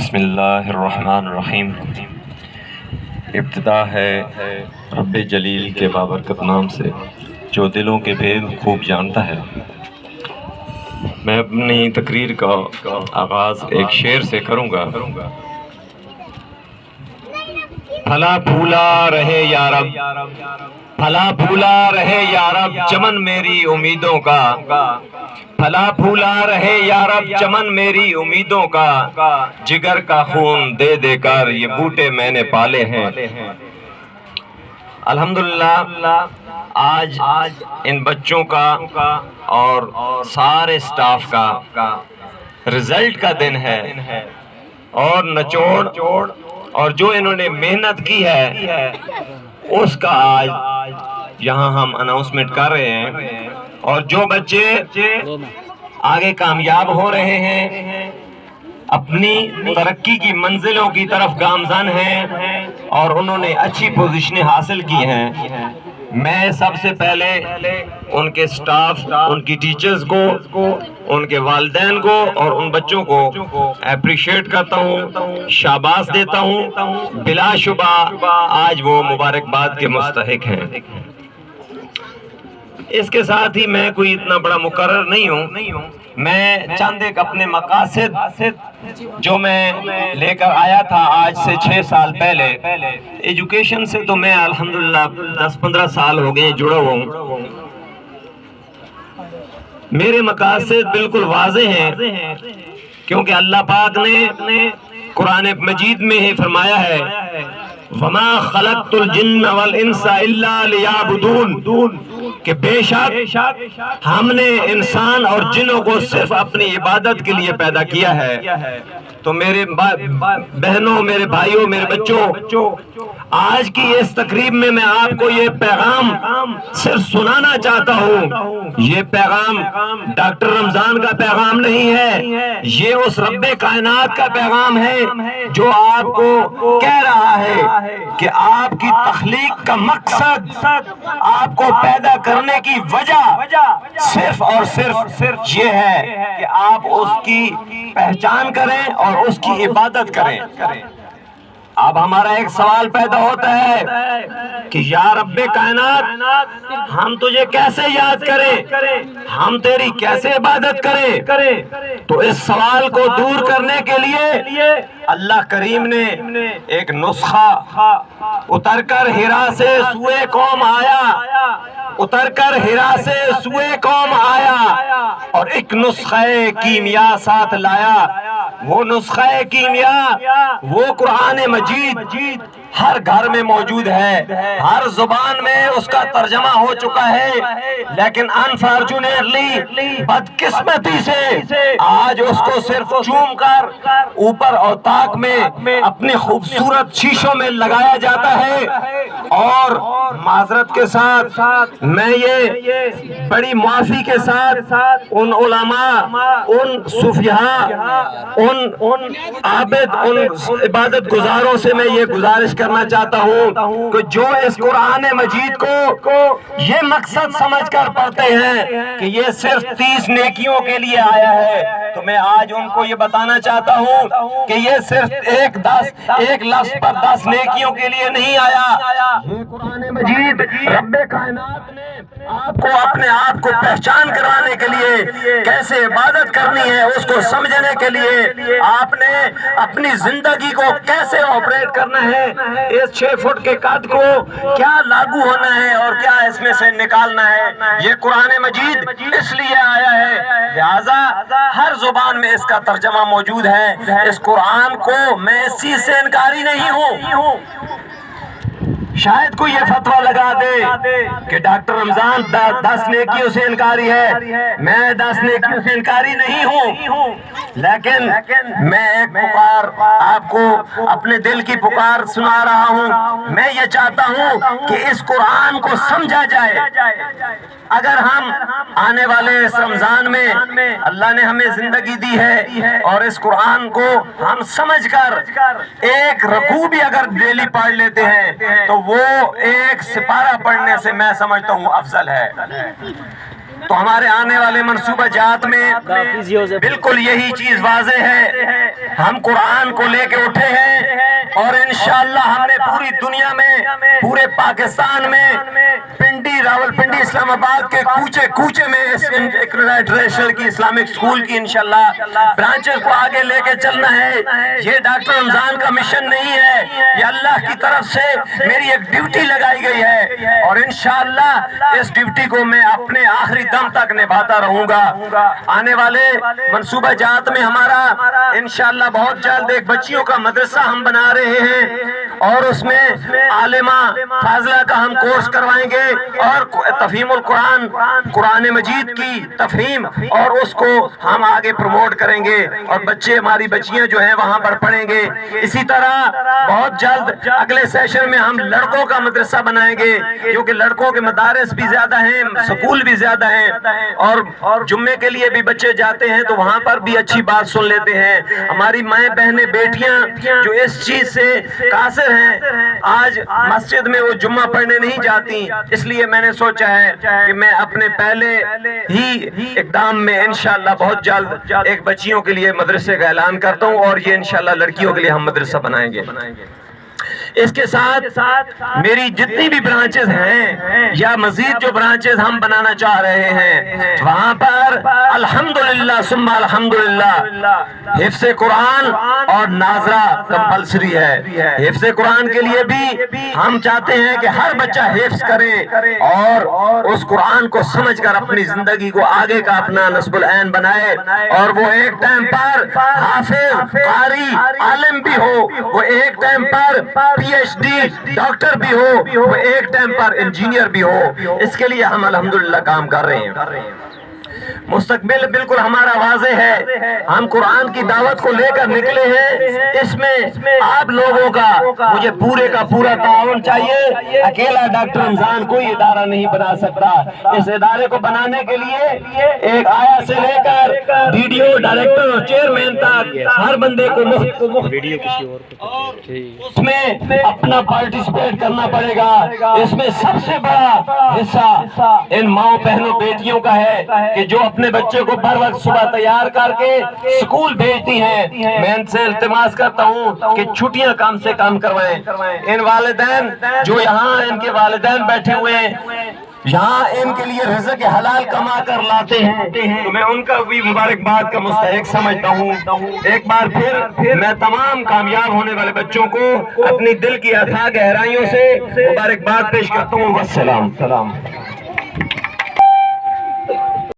بسم اللہ الرحمن الرحیم۔ ابتدا ہے رب جلیل کے بابرکت نام سے جو دلوں کے بھید خوب جانتا ہے۔ میں اپنی تقریر کا آغاز ایک شعر سے کروں گا۔ پھلا پھولا رہے یا رب، پھلا پھولا رہے یا رب چمن میری امیدوں کا، پھلا پھولا رہے یا رب چمن میری امیدوں کا، جگر کا خون دے دے کر یہ بوٹے میں نے پالے ہیں۔ الحمدللہ آج ان بچوں کا اور سارے سٹاف کا رزلٹ کا دن ہے، اور نچوڑ اور جو انہوں نے محنت کی ہے اس کا آج یہاں ہم اناؤنسمنٹ کر رہے ہیں۔ اور جو بچے آگے کامیاب ہو رہے ہیں، اپنی ترقی کی منزلوں کی طرف گامزن ہیں اور انہوں نے اچھی پوزیشنیں حاصل کی ہیں، میں سب سے پہلے ان کے سٹاف، ان کی ٹیچرز کو، ان کے والدین کو اور ان بچوں کو اپریشیٹ کرتا ہوں، شاباش دیتا ہوں۔ بلا شبہ آج وہ مبارکباد کے مستحق ہیں۔ اس کے ساتھ ہی میں کوئی اتنا بڑا مقرر نہیں ہوں، میں چند ایک اپنے مقاصد جو میں لے کر آیا تھا آج سے 6 سال پہلے۔ ایجوکیشن سے تو میں الحمدللہ 10-15 سال ہو گئے جڑا ہوا ہوں۔ میرے مقاصد بالکل واضح ہیں، کیونکہ اللہ پاک نے قرآن مجید میں ہی فرمایا ہے وَمَا خَلَقْتُ الْجِنَّ وَالْإِنسَ إِلَّا لِيَعْبُدُونَ، کہ بے شک ہم نے انسان اور جنوں کو صرف اپنی عبادت کے لیے پیدا کیا ہے۔ تو میرے بہنوں، میرے بھائیوں، میرے بچوں، آج کی اس تقریب میں میں آپ کو یہ پیغام صرف سنانا چاہتا ہوں۔ یہ پیغام ڈاکٹر رمضان کا پیغام نہیں ہے، یہ اس رب کائنات کا پیغام ہے جو آپ کو کہہ رہا ہے کہ آپ کی تخلیق کا مقصد، آپ کو پیدا کرنے کی وجہ صرف اور صرف یہ ہے کہ آپ اس کی پہچان کریں اور اس کی عبادت کریں۔ اب ہمارا ایک سوال پیدا ہوتا ہے کہ یا رب کائنات، ہم تجھے کیسے یاد کریں، ہم تیری کیسے عبادت کریں؟ تو اس سوال کو دور کرنے کے لیے اللہ کریم نے ایک نسخہ اتر کر ہرا سے سوئے قوم آیا، اتر کر ہرا سے سوئے قوم آیا اور ایک نسخہ کیمیا ساتھ لایا۔ وہ نسخہ کیمیا، وہ قرآن مجید ہر گھر میں موجود ہے، ہر زبان میں اس کا ترجمہ ہو چکا ہے، لیکن انفارچونیٹلی بدقسمتی سے آج اس کو صرف چوم کر اوپر اور طاق میں اپنے خوبصورت شیشوں میں لگایا جاتا ہے۔ اور معذرت کے ساتھ میں یہ بڑی معافی کے ساتھ ان علماء، ان صوفیاء، ان عابد، ان عبادت گزاروں سے میں یہ گزارش کرنا چاہتا ہوں کہ جو اس قرآن مجید کو یہ مقصد سمجھ کر پڑھتے ہیں کہ یہ صرف 30 نیکیوں کے لیے آیا ہے، تو میں آج ان کو یہ بتانا چاہتا ہوں کہ یہ صرف ایک لفظ پر 10 نیکیوں کے لیے نہیں آیا۔ یہ قرآن مجید رب کائنات نے آپ کو اپنے آپ کو پہچان کرانے کے لیے، کیسے عبادت کرنی ہے اس کو سمجھنے کے لیے، آپ نے اپنی زندگی کو کیسے آپریٹ کرنا ہے، اس 6 فٹ کے قد کو کیا لاگو ہونا ہے اور کیا اس میں سے نکالنا ہے، یہ قرآن مجید اس لیے آیا ہے۔ لہٰذا ہر زبان میں اس کا ترجمہ موجود ہے۔ اس قرآن کو میں اس چیز سے انکاری نہیں ہوں۔ شاید کوئی یہ فتویٰ لگا دے کہ ڈاکٹر رمضان 10 نیکیوں سے انکاری ہے، میں 10 نیکیوں سے انکاری نہیں ہوں، لیکن میں ایک پکار آپ کو اپنے دل کی پکار سنا رہا ہوں۔ میں یہ چاہتا ہوں کہ اس قرآن کو سمجھا جائے۔ اگر ہم آنے والے اس رمضان میں اللہ نے ہمیں زندگی دی ہے اور اس قرآن کو ہم سمجھ کر ایک رکوع بھی اگر ڈیلی پڑھ لیتے ہیں تو وہ ایک سپارہ پڑھنے سے میں سمجھتا ہوں افضل ہے۔ تو ہمارے آنے والے منصوبہ جات میں بالکل یہی چیز واضح ہے. ہم قرآن کو لے کے اٹھے ہیں اور انشاءاللہ ہم نے پوری دنیا میں، پورے پاکستان میں، پنڈی، راولپنڈی، اسلام آباد کے کوچے کوچے میں اس انٹرنیشنل کی اسلامک اسکول کی انشاءاللہ برانچز کو آگے لے کے چلنا ہے. یہ ڈاکٹر رمضان کا مشن نہیں ہے، یہ اللہ کی طرف سے میری ایک ڈیوٹی لگائی گئی ہے اور انشاءاللہ اس ڈیوٹی کو میں اپنے آخری دم تک نبھاتا رہوں گا. آنے والے منصوبہ جات میں ہمارا انشاءاللہ بہت جلد ایک بچیوں کا مدرسہ ہم بنا رہے ہیں اور اس میں عالمہ فاضلہ کا ہم کورس کروائیں گے اور تفہیم القرآن، قرآن مجید کی تفہیم، اور اس کو ہم آگے پروموٹ کریں گے اور بچے، ہماری بچیاں جو ہیں وہاں پر پڑھیں گے. اسی طرح بہت جلد اگلے سیشن میں ہم لڑکوں کا مدرسہ بنائیں گے کیونکہ لڑکوں کے مدارس بھی زیادہ ہیں، سکول بھی زیادہ ہیں اور جمعے کے لیے بھی بچے جاتے ہیں تو وہاں پر بھی اچھی بات سن لیتے ہیں. ہماری مائیں بہنیں بیٹیاں جو اس چیز سے قاصر ہیں، آج مسجد میں وہ جمعہ پڑھنے نہیں جاتی، اس لیے میں نے سوچا ہے کہ میں اپنے پہلے ہی اقدام میں انشاءاللہ بہت جلد ایک بچیوں کے لیے مدرسے کا اعلان کرتا ہوں اور یہ انشاءاللہ لڑکیوں کے لیے ہم مدرسہ بنائیں گے. اس کے ساتھ میری جتنی بھی برانچز ہیں یا مزید جو برانچز ہم بنانا چاہ رہے ہیں وہاں پر الحمدللہ ثم الحمدللہ حفظ قرآن اور ناظرہ کمپلسری ہے. حفظ قرآن کے لیے بھی ہم چاہتے ہیں کہ ہر بچہ حفظ کرے اور اس قرآن کو سمجھ کر اپنی زندگی کو آگے کا اپنا نصب العین بنائے اور وہ ایک ٹائم پر حافظ، قاری، عالم بھی ہو، وہ ایک ٹائم پر پی ایچ ڈی ڈاکٹر بھی ہو، وہ ایک ٹائم پر انجینئر بھی ہو. اس کے لیے ہم الحمدللہ کام کر رہے ہیں. مستقبل بالکل ہمارا واضح ہے، ہم قرآن کی دعوت کو لے کر نکلے ہیں. اس میں آپ لوگوں کا مجھے پورے کا پورا تعاون چاہیے. اکیلا ڈاکٹر رمضان کوئی ادارہ نہیں بنا سکتا. اس ادارے کو بنانے کے لیے ایک آیا سے لے کر ویڈیو ڈائریکٹر اور چیئرمین تک ہر بندے کو اس میں اپنا پارٹیسپیٹ کرنا پڑے گا. اس میں سب سے بڑا حصہ ان ماؤں بہنوں بیٹیوں کا ہے کہ جو اپنے بچے کو بر وقت صبح تیار کر کے سکول بھیجتی ہیں. میں ان سے التماس کرتا ہوں کہ چھٹیاں کم سے کم کروائیں. ان والدین جو یہاں ان کے والدین بیٹھے ہوئے ہیں، یہاں ان کے لیے رزق حلال کما کر لاتے ہیں تو میں ان کا بھی مبارکباد کا مستحق سمجھتا ہوں. ایک بار پھر میں تمام کامیاب ہونے والے بچوں کو اپنی دل کی اتھاہ گہرائیوں سے مبارکباد پیش کرتا ہوں. والسلام.